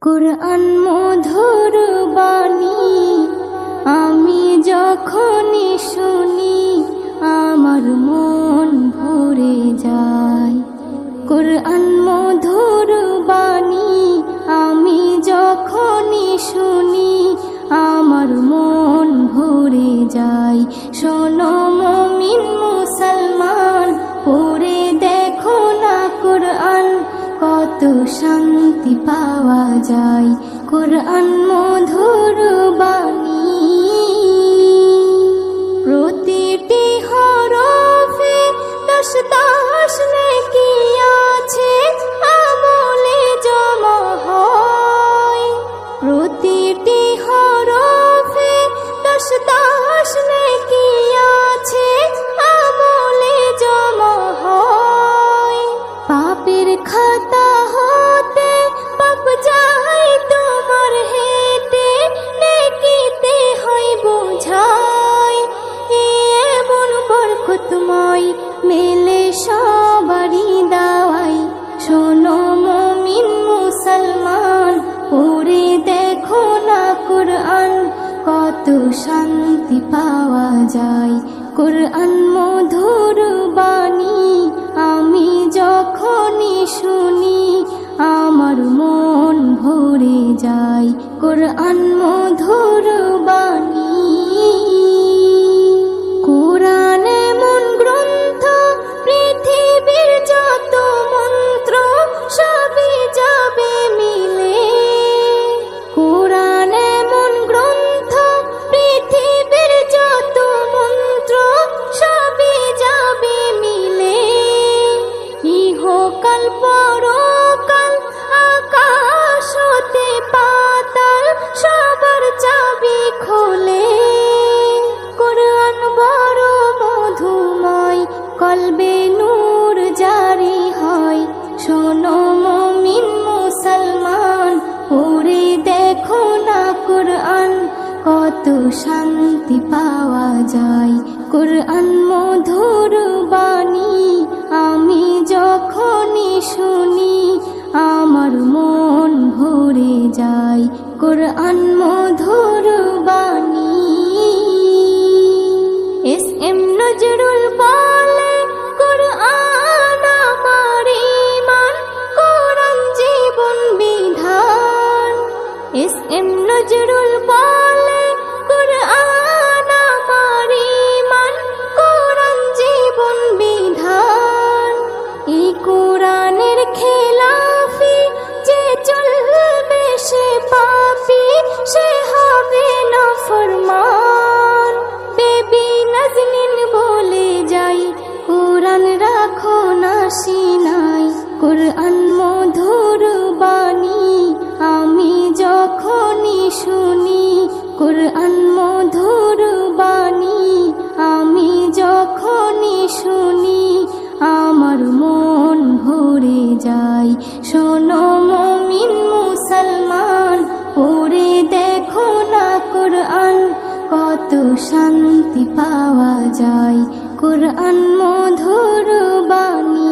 কুরআন মধুর বাণী আমি যখনই শুনি আমার মন ভরে যায়। কুরআন মধুর বাণী আমি যখনই শুনি আমার মন ভরে যায়। শোনো মুমিন মুসলমান, পড়ে দেখো না কুরআন, কত শান্তি পাওয়া যায়। কুরআন মধুর বাণী প্রতিটি হরফে 10 নেকি আছে, আমলে জমা হয়। প্রতিটি হরফে 10 নেকি আছে, আমলে জমা হয়। পাপের খাতা হতে পাপ যায় তোমার হেঁটে, নেকিতে হয় বোঝাই। এমন বরকতময় মেলে সবারই দাওয়াই। শোনো মুমিন মুসলমান, পড়ে দেখো না কুরআন, কত শান্তি পাওয়া যায়। কুরআন মধুর বাণী আমি যখনই শুনি আমার মন ভরে যায়। কুরআন মধুর বাণী কুরআন এমন গ্রন্থ, পৃথিবীর যত মন্ত্র সবই যাবে মিলে। কুরআন এমন গ্রন্থ, পৃথিবীর যত মন্ত্র সবই যাবে মিলে। ইহকাল পরকাল আকাশ হতে পাতাল সবার চাবি খোলে। কুরআন বড় মধুময়, কলবে নূর জারি হয়। শোনো মুমিন মুসলমান, পড়ে দেখো না কুরআন, কত শান্তি পাওয়া যায়। কুরআন মধুর বাণী আমি যখনই শুনি আমার মন ভরে যায়। কুরআন মধুর বাণী এস.এম. নজরুল বলে, কুরআন আমার ঈমান, কুরআন জীবন বিধান। এস.এম. নজরুল বলে, কুরআন আমার ঈমান, কুরআন জীবন বিধান। এই কুরআনের খেলাফি যে চলবে সে পাপী, সে হবে নাফরমান। বেবি নাজনীন বলে যাই, কুরআন রাখো না সিনাই। কুরআন মধুর বাণী আমি যখনই শুনি, কুরআন মধুর বাণী আমি যখনই শুনি আমার মন ভরে যায়। শোনো মুমিন মুসলমান, পড়ে দেখো না কুরআন, কত শান্তি পাওয়া যায়। কুরআন মধুর বাণী।